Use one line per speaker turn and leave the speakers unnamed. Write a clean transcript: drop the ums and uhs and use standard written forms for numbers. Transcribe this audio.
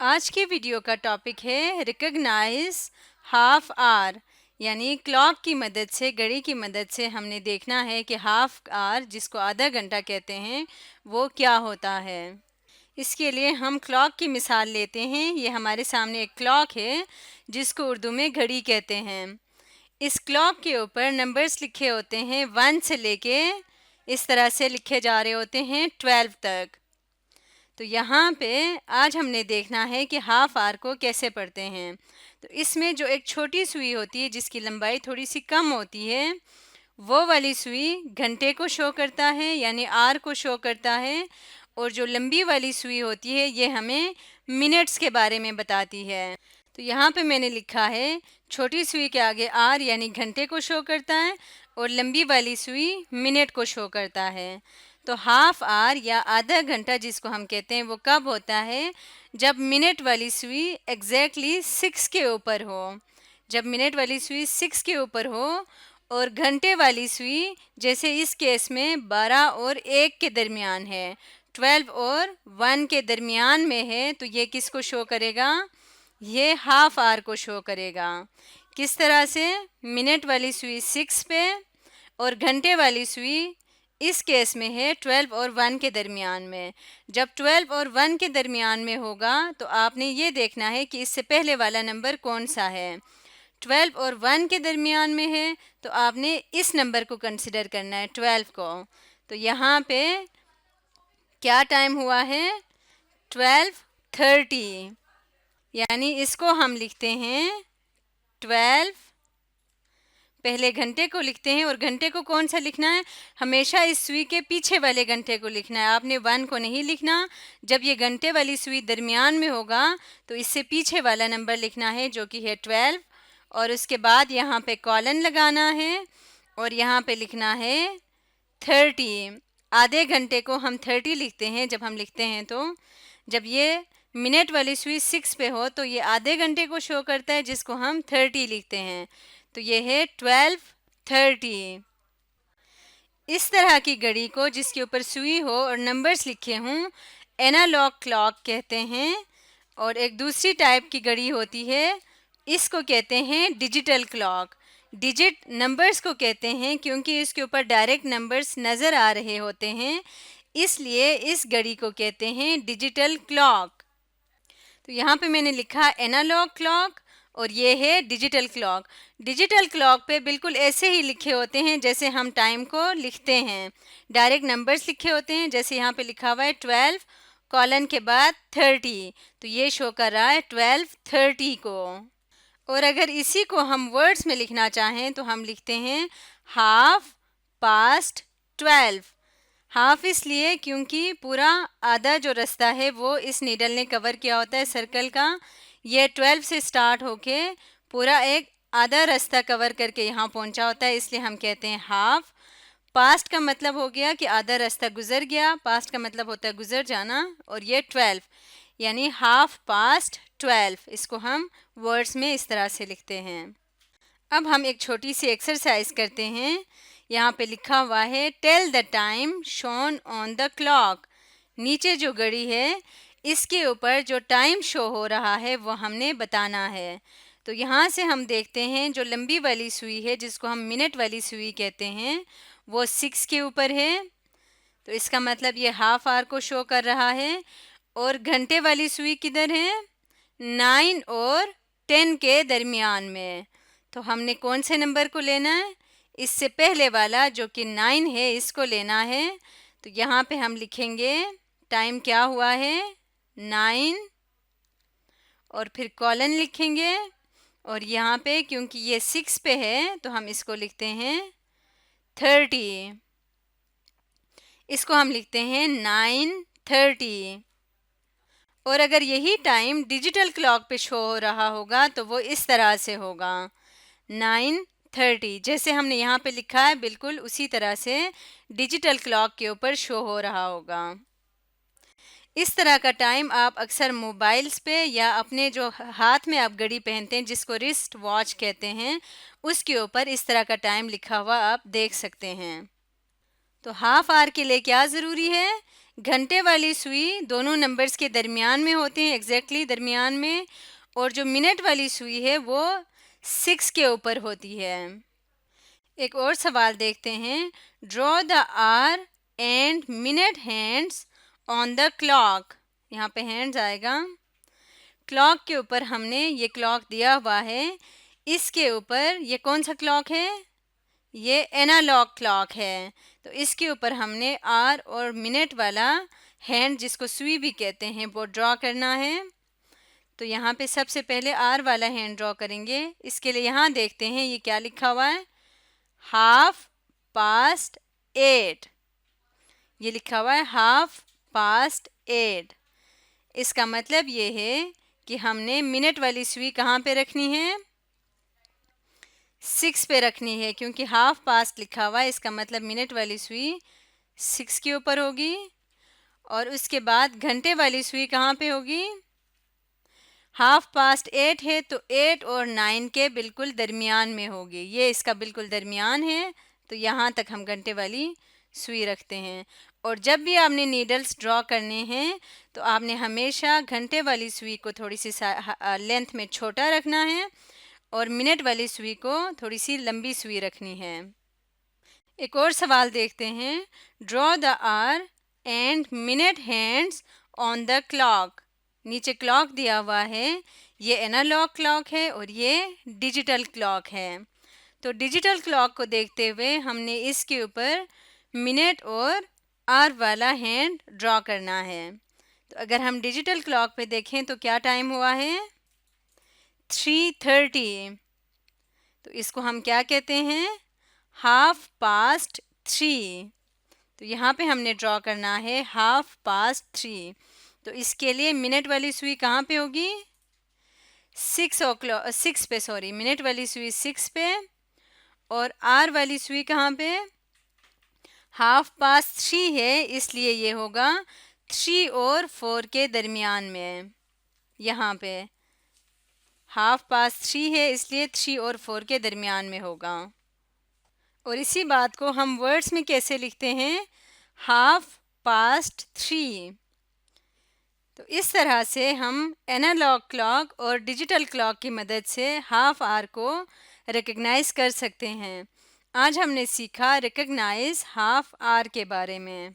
आज के वीडियो का टॉपिक है रिकॉग्नाइज हाफ आवर, यानी क्लॉक की मदद से, घड़ी की मदद से हमने देखना है कि हाफ आवर, जिसको आधा घंटा कहते हैं, वो क्या होता है। इसके लिए हम क्लॉक की मिसाल लेते हैं। ये हमारे सामने एक क्लॉक है जिसको उर्दू में घड़ी कहते हैं। इस क्लॉक के ऊपर नंबर्स लिखे होते हैं 1 से लेके इस तरह से लिखे जा रहे होते हैं 12 तक। तो यहाँ पे आज हमने देखना है कि हाफ आवर को कैसे पढ़ते हैं। तो इसमें जो एक छोटी सुई होती है जिसकी लंबाई थोड़ी सी कम होती है, वो वाली सुई घंटे को शो करता है, यानी आवर को शो करता है। और जो लंबी वाली सुई होती है ये हमें मिनट्स के बारे में बताती है। तो यहाँ पे मैंने लिखा है छोटी सुई के आगे आर यानी घंटे को शो करता है और लंबी वाली सुई मिनट को शो करता है। तो हाफ आवर या आधा घंटा जिसको हम कहते हैं वो कब होता है? जब मिनट वाली सुई एग्जैक्टली 6 के ऊपर हो। जब मिनट वाली सुई 6 के ऊपर हो और घंटे वाली सुई जैसे इस केस में 12 और 1 के दरमियान है, 12 और 1 के दरमियान में है, तो ये किसको शो करेगा? ये हाफ आवर को शो करेगा। किस तरह से? मिनट वाली सुई 6 पे और घंटे वाली सुई इस केस में है 12 और 1 के दरमियान में। जब 12 और 1 के दरमियान में होगा तो आपने ये देखना है कि इससे पहले वाला नंबर कौन सा है। 12 और 1 के दरमियान में है तो आपने इस नंबर को कंसिडर करना है, 12 को। तो यहाँ पे क्या टाइम हुआ है? 12:30, यानी इसको हम लिखते हैं 12। पहले घंटे को लिखते हैं और घंटे को कौन सा लिखना है? हमेशा इस सुई के पीछे वाले घंटे को लिखना है, आपने 1 को नहीं लिखना। जब ये घंटे वाली सुई दरमियान में होगा तो इससे पीछे वाला नंबर लिखना है जो कि है 12, और उसके बाद यहाँ पे कॉलन लगाना है और यहाँ पे लिखना है 30। आधे घंटे को हम 30 लिखते हैं जब हम लिखते हैं। तो जब ये मिनट वाली सुई 6 पे हो तो ये आधे घंटे को शो करता है जिसको हम 30 लिखते हैं। तो ये है 12:30। इस तरह की घड़ी को जिसके ऊपर सुई हो और नंबर्स लिखे हों एनालॉग क्लॉक कहते हैं। और एक दूसरी टाइप की घड़ी होती है, इसको कहते हैं डिजिटल क्लॉक। डिजिट नंबर्स को कहते हैं क्योंकि इसके ऊपर डायरेक्ट नंबर्स नज़र आ रहे होते हैं, इसलिए इस घड़ी को कहते हैं डिजिटल क्लॉक। तो यहाँ पे मैंने लिखा एनालॉग क्लॉक और ये है डिजिटल क्लॉक। डिजिटल क्लॉक पे बिल्कुल ऐसे ही लिखे होते हैं जैसे हम टाइम को लिखते हैं, डायरेक्ट नंबर्स लिखे होते हैं। जैसे यहाँ पे लिखा हुआ है 12 कॉलन के बाद 30, तो ये शो कर रहा है 12:30 को। और अगर इसी को हम वर्ड्स में लिखना चाहें तो हम लिखते हैं हाफ पास्ट 12। हाफ इसलिए क्योंकि पूरा आधा जो रास्ता है वो इस नीडल ने कवर किया होता है सर्कल का। ये 12 से स्टार्ट होके पूरा एक आधा रास्ता कवर करके यहाँ पहुँचा होता है, इसलिए हम कहते हैं हाफ। पास्ट का मतलब हो गया कि आधा रास्ता गुजर गया, पास्ट का मतलब होता है गुजर जाना। और ये 12 यानी हाफ पास्ट 12, इसको हम वर्ड्स में इस तरह से लिखते हैं। अब हम एक छोटी सी एक्सरसाइज करते हैं। यहाँ पे लिखा हुआ है tell the time shown on the clock. नीचे जो घड़ी है इसके ऊपर जो टाइम शो हो रहा है वो हमने बताना है। तो यहाँ से हम देखते हैं जो लंबी वाली सुई है जिसको हम मिनट वाली सुई कहते हैं वो 6 के ऊपर है, तो इसका मतलब ये हाफ आवर को शो कर रहा है। और घंटे वाली सुई किधर है? 9 और 10 के दरमियान में। तो हमने कौन से नंबर को लेना है? इससे पहले वाला जो कि 9 है इसको लेना है। तो यहाँ पे हम लिखेंगे टाइम क्या हुआ है 9, और फिर कॉलन लिखेंगे। और यहाँ पे क्योंकि ये 6 पे है तो हम इसको लिखते हैं 30। इसको हम लिखते हैं 9:30। और अगर यही टाइम डिजिटल क्लॉक पे शो हो रहा होगा तो वो इस तरह से होगा 9:30। जैसे हमने यहाँ पे लिखा है बिल्कुल उसी तरह से डिजिटल क्लॉक के ऊपर शो हो रहा होगा। इस तरह का टाइम आप अक्सर मोबाइल्स पे या अपने जो हाथ में आप घड़ी पहनते हैं जिसको रिस्ट वॉच कहते हैं उसके ऊपर इस तरह का टाइम लिखा हुआ आप देख सकते हैं। तो हाफ आवर के लिए क्या ज़रूरी है? घंटे वाली सुई दोनों नंबर्स के दरमियान में होते हैं, एग्जैक्टली दरमियान में, और जो मिनट वाली सुई है वो 6 के ऊपर होती है। एक और सवाल देखते हैं। Draw the our and minute hands on the clock. यहाँ पे हैंड्स आएगा। क्लॉक के ऊपर हमने ये क्लॉक दिया हुआ है, इसके ऊपर ये कौन सा क्लॉक है? ये एनालॉग क्लॉक है। तो इसके ऊपर हमने आर और मिनट वाला हैंड, जिसको सुई भी कहते हैं, वो ड्रॉ करना है। तो यहाँ पे सबसे पहले आर वाला हैंड ड्रॉ करेंगे। इसके लिए यहाँ देखते हैं ये क्या लिखा हुआ है, 8:30। ये लिखा हुआ है 8:30। इसका मतलब ये है कि हमने मिनट वाली सुई कहाँ पे रखनी है? 6 पे रखनी है, क्योंकि 8:30 लिखा हुआ है। इसका मतलब मिनट वाली सुई 6 के ऊपर होगी। और उसके बाद घंटे वाली सुई कहाँ पे होगी? 8:30 है, तो 8 और 9 के बिल्कुल दरमियान में होगी। ये इसका बिल्कुल दरमियान है, तो यहाँ तक हम घंटे वाली सुई रखते हैं। और जब भी आपने नीडल्स ड्रॉ करने हैं तो आपने हमेशा घंटे वाली सुई को थोड़ी सी लेंथ में छोटा रखना है और मिनट वाली सुई को थोड़ी सी लंबी सुई रखनी है। एक और सवाल देखते हैं। Draw the our and minute hands on the clock. नीचे क्लॉक दिया हुआ है, ये एनालॉग क्लॉक है और ये डिजिटल क्लॉक है। तो डिजिटल क्लॉक को देखते हुए हमने इसके ऊपर मिनट और आवर वाला हैंड ड्रॉ करना है। तो अगर हम डिजिटल क्लॉक पे देखें तो क्या टाइम हुआ है? 3:30। तो इसको हम क्या कहते हैं? 3:30। तो यहाँ पे हमने ड्रॉ करना है 3:30। तो इसके लिए मिनट वाली सुई कहाँ पे होगी? 6 पे, सॉरी, मिनट वाली सुई 6 पे, और आर वाली सुई कहाँ पे? 3:30 है, इसलिए ये होगा 3 और 4 के दरमियान में। यहाँ पे 3:30 है, इसलिए 3 और 4 के दरमियान में होगा। और इसी बात को हम वर्ड्स में कैसे लिखते हैं? 3:30। तो इस तरह से हम एनालॉग क्लॉक और डिजिटल क्लॉक की मदद से हाफ आवर को रिकग्नाइज कर सकते हैं। आज हमने सीखा रिकग्नाइज हाफ आवर के बारे में।